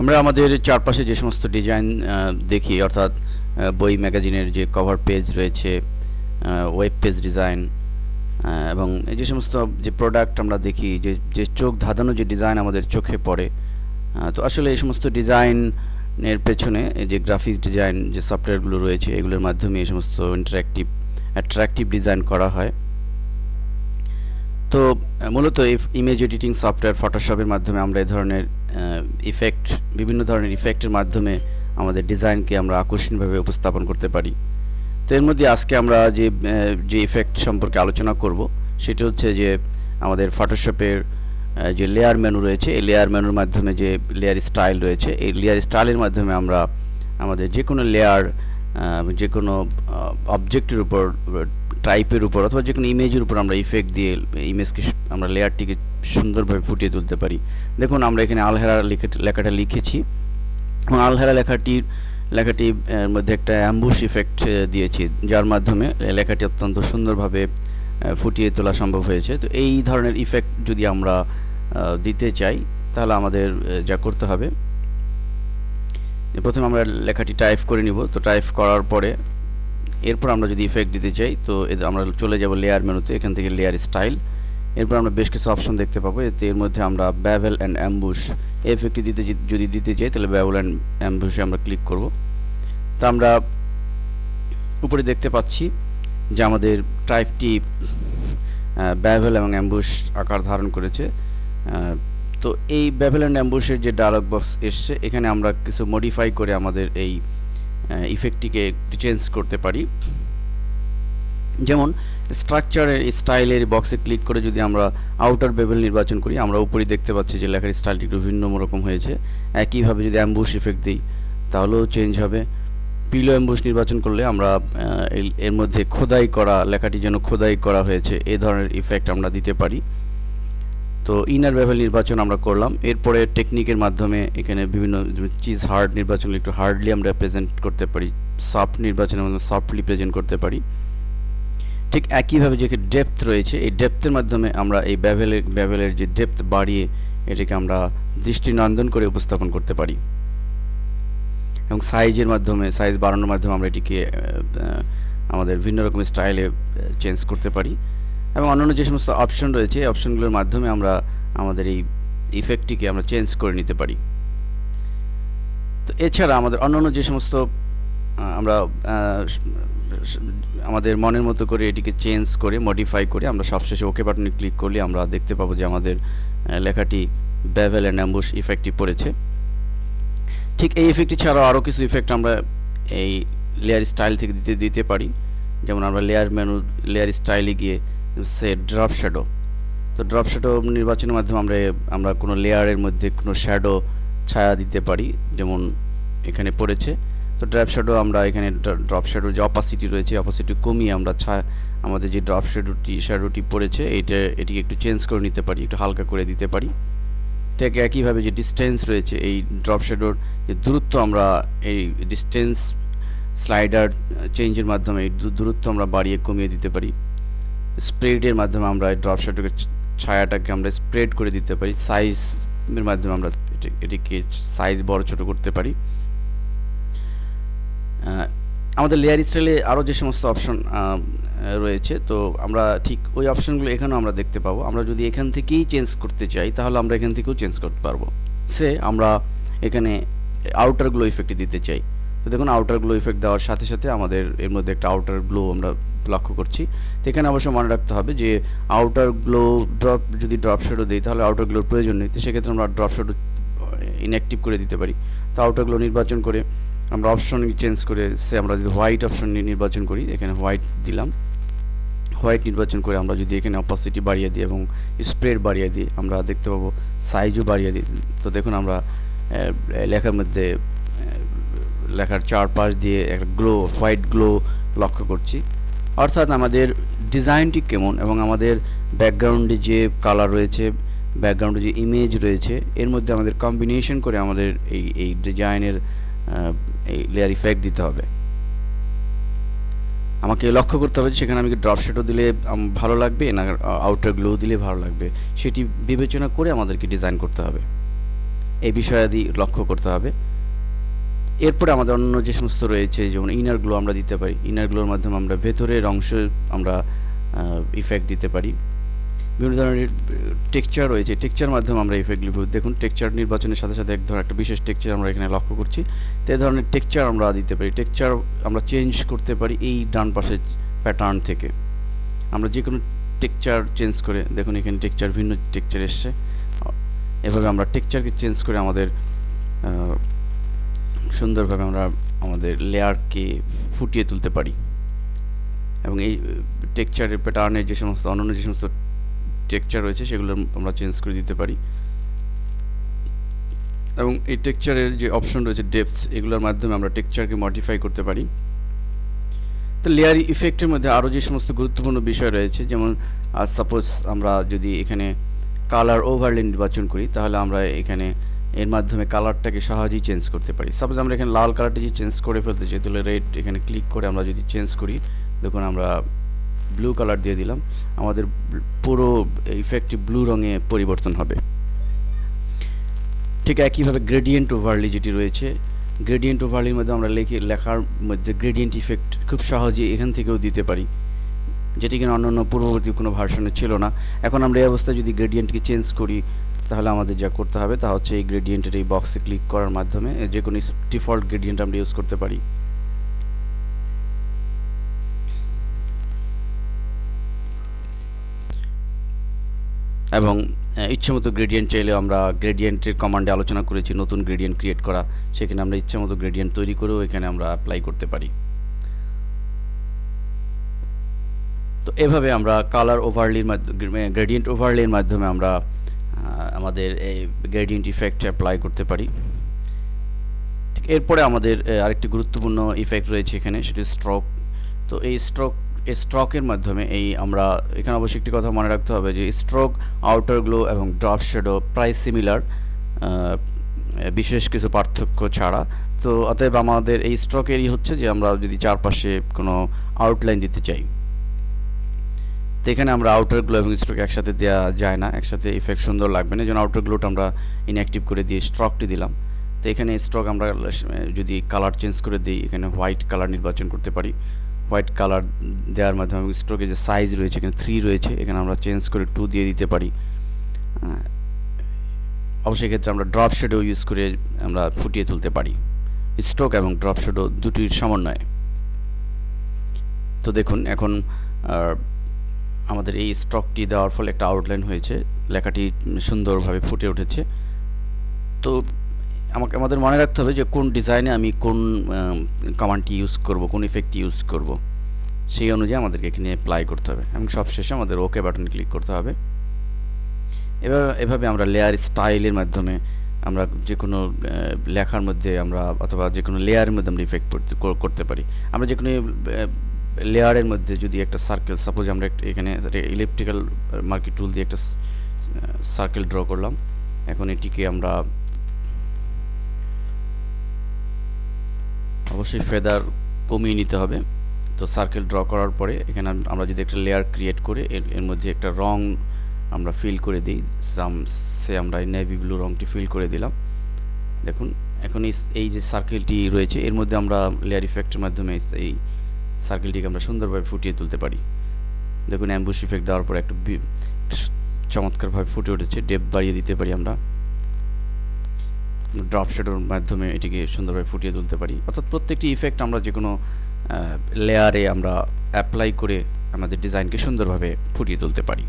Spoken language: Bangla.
আমরা আমাদের চারপাশে যে সমস্ত ডিজাইন দেখি, অর্থাৎ বই ম্যাগাজিনের যে কভার পেজ রয়েছে, ওয়েব পেজ ডিজাইন, এবং এই যে সমস্ত যে প্রোডাক্ট আমরা দেখি, যে যে চোখ ধাঁধানো যে ডিজাইন আমাদের চোখে পড়ে, তো আসলে এই সমস্ত ডিজাইনের পেছনে এই যে গ্রাফিক্স ডিজাইন যে সফটওয়্যারগুলো রয়েছে, এগুলোর মাধ্যমে এই সমস্ত অ্যাট্রাকটিভ ডিজাইন করা হয়। তো মূলত ইমেজ এডিটিং সফটওয়্যার ফটোশপের মাধ্যমে আমরা এই ধরনের বিভিন্ন ধরনের ইফেক্টের মাধ্যমে আমাদের ডিজাইনকে আমরা আকর্ষণীয়ভাবে উপস্থাপন করতে পারি। তো এর মধ্যে আজকে আমরা যে ইফেক্ট সম্পর্কে আলোচনা করব সেটা হচ্ছে যে আমাদের ফটোশপের যে লেয়ার মেনু রয়েছে, এই লেয়ার মেনুর মাধ্যমে যে লেয়ার স্টাইল রয়েছে, এই লেয়ার স্টাইলের মাধ্যমে আমরা আমাদের যে কোনো লেয়ার, যে কোনো অবজেক্টের উপর, টাইপের উপর অথবা যে কোনো ইমেজের উপর আমরা ইফেক্ট দিয়ে ইমেজকে আমরা লেয়ারটিকে সুন্দরভাবে ফুটিয়ে তুলতে পারি। দেখুন আমরা এখানে আলহেরা লেখাটা লিখেছি এবং আলহেরা লেখাটির মধ্যে একটা অ্যাম্বুশ ইফেক্ট দিয়েছি, যার মাধ্যমে লেখাটি অত্যন্ত সুন্দরভাবে ফুটিয়ে তোলা সম্ভব হয়েছে। তো এই ধরনের ইফেক্ট যদি আমরা দিতে চাই তাহলে আমাদের যা করতে হবে, প্রথমে আমরা লেখাটি টাইপ করে নিব। তো টাইপ করার পরে এরপর আমরা যদি ইফেক্ট দিতে চাই তো আমরা চলে যাব লেয়ার মেনুতে, এখান থেকে লেয়ার স্টাইল। এরপর আমরা বেশ কিছু অপশন দেখতে পাবো, এর মধ্যে আমরা বেভেল অ্যান্ড অ্যাম্বুশ এই ইফেক্টটি যদি দিতে চাই তাহলে বেভেল অ্যান্ড অ্যাম্বুশে আমরা ক্লিক করব। তো আমরা উপরে দেখতে পাচ্ছি যে আমাদের টাইপটি বেভেল এবং অ্যাম্বুশ আকার ধারণ করেছে। তো এই বেভেল অ্যান্ড অ্যাম্বুশের যে ডায়লগ বক্স এসছে, এখানে আমরা কিছু মডিফাই করে আমাদের এই ইফেক্টটিকে একটু চেঞ্জ করতে পারি। যেমন স্ট্রাকচারের স্টাইলের বক্সে ক্লিক করে যদি আমরা আউটার বেভেল নির্বাচন করি, আমরা উপরে দেখতে পাচ্ছি যে লেখার স্টাইলটি একটু ভিন্ন রকম হয়েছে। একইভাবে যদি অ্যাম্বুশ ইফেক্ট দিই তাহলেও চেঞ্জ হবে। পিলো অ্যাম্বুশ নির্বাচন করলে আমরা এর মধ্যে খোদাই করা, লেখাটি যেন খোদাই করা হয়েছে এই ধরনের ইফেক্ট আমরা দিতে পারি। তো ইনার বেভেল নির্বাচন আমরা করলাম। এরপরে টেকনিকের মাধ্যমে এখানে বিভিন্ন চিজ হার্ড নির্বাচন একটু হার্ডলি আমরা প্রেজেন্ট করতে পারি, সফট নির্বাচনের মাধ্যমে সফটলি প্রেজেন্ট করতে পারি। ঠিক একইভাবে যে ডেপথ রয়েছে, এই ডেপথের মাধ্যমে আমরা এই বেভেলের যে ডেপথ বাড়িয়ে এটাকে আমরা দৃষ্টিনন্দন করে উপস্থাপন করতে পারি। এবং সাইজের মাধ্যমে, সাইজ বাড়ানোর মাধ্যমে আমরা এটিকে আমাদের ভিন্ন রকমের স্টাইলে চেঞ্জ করতে পারি। এবং অন্যান্য যে সমস্ত অপশন রয়েছে, এই অপশনগুলোর মাধ্যমে আমরা আমাদের এই ইফেক্টটিকে আমরা চেঞ্জ করে নিতে পারি। তো এছাড়া আমাদের অন্যান্য যে সমস্ত আমরা আমাদের মনের মতো করে এটিকে চেঞ্জ করে মডিফাই করে আমরা সবশেষে ওকে বাটনে ক্লিক করলে আমরা দেখতে পাবো যে আমাদের লেখাটি বেভেল অ্যান্ড অ্যাম্বুশ ইফেক্টটি পড়েছে। ঠিক এই ইফেক্টটি ছাড়াও আরও কিছু ইফেক্ট আমরা এই লেয়ার স্টাইল থেকে দিতে পারি। যেমন আমরা লেয়ার স্টাইলে গিয়ে সে ড্রপ শ্যাডো, তো ড্রপ শ্যাডো নির্বাচনের মাধ্যমে আমরা কোনো লেয়ারের মধ্যে কোনো শ্যাডো ছায়া দিতে পারি, যেমন এখানে পড়েছে। তো ড্রপ শ্যাডো আমরা এখানে ড্রপ শ্যাডোর যে অপাসিটি রয়েছে, অপাসিটি কমিয়ে আমরা আমাদের যে ড্রপ শ্যাডোটি পড়েছে এটিকে একটু চেঞ্জ করে নিতে পারি, একটু হালকা করে দিতে পারি। ঠিক একইভাবে যে ডিস্টেন্স রয়েছে, এই ড্রপ শ্যাডোর যে দূরত্ব, আমরা এই ডিস্টেন্স স্লাইডার চেঞ্জের মাধ্যমে এই দূরত্ব আমরা বাড়িয়ে কমিয়ে দিতে পারি। স্প্রেডের মাধ্যমে আমরা এই ড্রপ শ্যাডোকে ছায়াটাকে আমরা স্প্রেড করে দিতে পারি। সাইজের মাধ্যমে আমরা এটিকে সাইজ বড় ছোট করতে পারি। আমাদের লেয়ার স্টাইলে আরও যে সমস্ত অপশন রয়েছে, তো আমরা ঠিক ওই অপশনগুলো এখানেও আমরা দেখতে পাবো। আমরা যদি এখান থেকেই চেঞ্জ করতে চাই তাহলে আমরা এখান থেকেও চেঞ্জ করতে পারবো। আমরা এখানে আউটার গ্লো ইফেক্ট দিতে চাই, তো দেখুন আউটার গ্লো ইফেক্ট দেওয়ার সাথে সাথে আমাদের এর মধ্যে একটা আউটার গ্লো আমরা লক্ষ্য করছি। তো এখানে অবশ্য মনে রাখতে হবে যে আউটার গ্লো যদি ড্রপ শ্যাডো দিই তাহলে আউটার গ্লোর প্রয়োজন নেই, তো সেক্ষেত্রে আমরা ড্রপ শ্যাডো ইনঅ্যাক্টিভ করে দিতে পারি। তো আউটার গ্লো নির্বাচন করে আমরা অপশন চেঞ্জ করে আমরা যদি হোয়াইট অপশন নির্বাচন করি, এখানে হোয়াইট দিলাম। হোয়াইট নির্বাচন করে আমরা যদি এখানে অপাসিটি বাড়িয়ে দিই এবং স্প্রেড বাড়িয়ে দিই, আমরা দেখতে পাবো সাইজও বাড়িয়ে দিই। তো দেখুন আমরা লেখার মধ্যে লেখার চারপাশ দিয়ে একটা হোয়াইট গ্লো লক্ষ্য করছি। অর্থাৎ আমাদের ডিজাইনটি কেমন এবং আমাদের ব্যাকগ্রাউন্ডে যে কালার রয়েছে, ব্যাকগ্রাউন্ডে যে ইমেজ রয়েছে, এর মধ্যে আমাদের কম্বিনেশন করে আমাদের এই ডিজাইনের এই লেয়ার ইফেক্ট দিতে হবে। আমাকে লক্ষ্য করতে হবে সেখানে আমি ড্রপ শ্যাডো দিলে ভালো লাগবে না আউটার গ্লো দিলে ভালো লাগবে, সেটি বিবেচনা করে আমাদেরকে ডিজাইন করতে হবে। এই বিষয়াদি লক্ষ্য করতে হবে। এরপরে আমাদের অন্য যে সমস্ত রয়েছে, যেমন ইনার গ্লো আমরা দিতে পারি। ইনার গ্লোর মাধ্যমে আমরা ভেতরের অংশে আমরা ইফেক্ট দিতে পারি। বিভিন্ন ধরনের টেক্সচার রয়েছে, টেক্সচার মাধ্যমে আমরা ইফেক্টগুলি দেখুন টেক্সচার নির্বাচনের সাথে সাথে এক ধরনের একটা বিশেষ টেক্সচার আমরা এখানে লক্ষ্য করছি। তো এই ধরনের টেক্সচার আমরা দিতে পারি। টেক্সচার আমরা চেঞ্জ করতে পারি এই ডান পাশের প্যাটার্ন থেকে। আমরা যে কোনো টেক্সচার চেঞ্জ করে, দেখুন এখানে টেক্সচার, ভিন্ন টেক্সচার এসছে। এভাবে আমরা টেক্সচারকে চেঞ্জ করে আমাদের সুন্দরভাবে আমরা আমাদের লেয়ারকে ফুটিয়ে তুলতে পারি। এবং এই টেক্সচারের প্যাটার্নের যে সমস্ত অন্যান্য যে সমস্ত টেক্সচার রয়েছে সেগুলো আমরা চেঞ্জ করে দিতে পারি। এবং এই টেক্সচারের যে অপশন রয়েছে ডেপথ, এগুলোর মাধ্যমে আমরা টেক্সচারকে মডিফাই করতে পারি। তো লেয়ার ইফেক্টের মধ্যে আরও যে সমস্ত গুরুত্বপূর্ণ বিষয় রয়েছে, যেমন সাপোজ আমরা যদি এখানে কালার ওভারলে নির্বাচন করি, তাহলে আমরা এখানে এর মাধ্যমে কালারটাকে সহজেই চেঞ্জ করতে পারি। সাপোজ আমরা এখানে লাল কালারটা যদি চেঞ্জ করে ফেলতে চাই, তাহলে রেড এখানে ক্লিক করে আমরা যদি চেঞ্জ করি, দেখুন আমরা ব্লু কালার দিয়ে দিলাম, আমাদের পুরো ইফেক্টটি ব্লু রঙে পরিবর্তন হবে। ঠিক একইভাবে গ্রেডিয়েন্ট ওভারলি যেটি রয়েছে, গ্রেডিয়েন্ট ওভারলির মধ্যে আমরা লেখার মধ্যে গ্রেডিয়েন্ট ইফেক্ট খুব সহজেই এখান থেকেও দিতে পারি, যেটি কিনা অন্যান্য পূর্ববর্তী কোনো ভার্সনে ছিল না। এখন আমরা এই অবস্থায় যদি গ্রেডিয়েন্টকে চেঞ্জ করি, তাহলে আমাদের যা করতে হবে তা হচ্ছে এই গ্রেডিয়েন্টের এই বক্সে ক্লিক করার মাধ্যমে যে কোনো ডিফল্ট গ্রেডিয়েন্ট আমরা ইউজ করতে পারি। এবং ইচ্ছেমতো গ্রেডিয়েন্ট চাইলে আমরা গ্রেডিয়েন্টের কমান্ডে আলোচনা করেছি নতুন গ্রেডিয়েন্ট ক্রিয়েট করা, সেখানে আমরা ইচ্ছেমতো গ্রেডিয়েন্ট তৈরি করেও এখানে আমরা অ্যাপ্লাই করতে পারি। তো এভাবে আমরা কালার ওভারলির মাধ্যমে, গ্রেডিয়েন্ট ওভারলির মাধ্যমে আমরা আমাদের এই গ্রেডিয়েন্ট ইফেক্ট অ্যাপ্লাই করতে পারি। ঠিক এরপরে আমাদের আরেকটি গুরুত্বপূর্ণ ইফেক্ট রয়েছে এখানে, সেটি স্ট্রোক। তো এই স্ট্রোকের মাধ্যমে আমরা এখানে অবশ্যই একটি কথা মনে রাখতে হবে যে স্ট্রোক, আউটার গ্লো এবং ড্রপ শ্যাডো প্রায় সিমিলার, বিশেষ কিছু পার্থক্য ছাড়া। তো অতএব আমাদের এই স্ট্রোকেরই হচ্ছে যে আমরা যদি চারপাশে কোনো আউটলাইন দিতে চাই, তো এখানে আমরা আউটার গ্লো এবং স্ট্রোক একসাথে দেওয়া যায় না, একসাথে ইফেক্ট সুন্দর লাগবে না, এই জন্য আউটার গ্লোটা আমরা ইনঅ্যাক্টিভ করে দিয়ে স্ট্রোকটি দিলাম। তো এখানে স্ট্রোক আমরা যদি কালার চেঞ্জ করে দিই, এখানে হোয়াইট কালার নির্বাচন করতে পারি। হোয়াইট কালার দেওয়ার মাধ্যমে স্ট্রোকের যে সাইজ রয়েছে, এখানে 3 রয়েছে, এখানে আমরা চেঞ্জ করে 2 দিয়ে দিতে পারি। অবশ্যই ক্ষেত্রে আমরা ড্রপ শ্যাডো ইউজ করে আমরা ফুটিয়ে তুলতে পারি, স্ট্রোক এবং ড্রপ শ্যাডো দুটির সমন্বয়ে। তো দেখুন এখন আমাদের এই স্ট্রোকটি দেওয়ার ফলে একটা আউটলাইন হয়েছে, লেখাটি সুন্দরভাবে ফুটে উঠেছে। তো আমাদের মনে রাখতে হবে যে কোন ডিজাইনে আমি কোন কমান্ডটি ইউজ করব, কোন ইফেক্টটি ইউজ করব, সেই অনুযায়ী আমাদেরকে এখানে অ্যাপ্লাই করতে হবে এবং সবশেষে আমাদের ওকে বাটনে ক্লিক করতে হবে। এভাবে আমরা লেয়ার স্টাইলের মাধ্যমে আমরা যে কোনো লেখার মধ্যে আমরা অথবা যে কোনো লেয়ারের মধ্যে আমরা ইফেক্ট করতে পারি। আমরা যে কোনো লেয়ারের মধ্যে যদি একটা সার্কেল, সাপোজ আমরা এখানে ইলেকট্রিক্যাল মার্কি টুল দিয়ে একটা সার্কেল ড্র করলাম, এখন এটিকে আমরা অবশ্যই ফেদার কমিয়ে নিতে হবে। তো সার্কেল ড্র করার পরে এখানে আমরা যদি একটা লেয়ার ক্রিয়েট করে এর মধ্যে একটা রং আমরা ফিল করে দিই, আমরা নেভি ব্লু রংটি ফিল করে দিলাম। দেখুন এখন এই যে সার্কেলটি রয়েছে এর মধ্যে আমরা লেয়ার ইফেক্টের মাধ্যমে এই সার্কেলটিকে আমরা সুন্দরভাবে ফুটিয়ে তুলতে পারি। দেখুন অ্যাম্বুশ ইফেক্ট দেওয়ার পরে একটা চমৎকারভাবে ফুটে উঠেছে। ডেপথ বাড়িয়ে দিতে পারি আমরা, ড্রপ শ্যাডোর মাধ্যমে এটিকে সুন্দরভাবে ফুটিয়ে তুলতে পারি। অর্থাৎ প্রত্যেকটি ইফেক্ট আমরা যে কোনো লেয়ারে আমরা অ্যাপ্লাই করে আমাদের ডিজাইনকে সুন্দরভাবে ফুটিয়ে তুলতে পারি।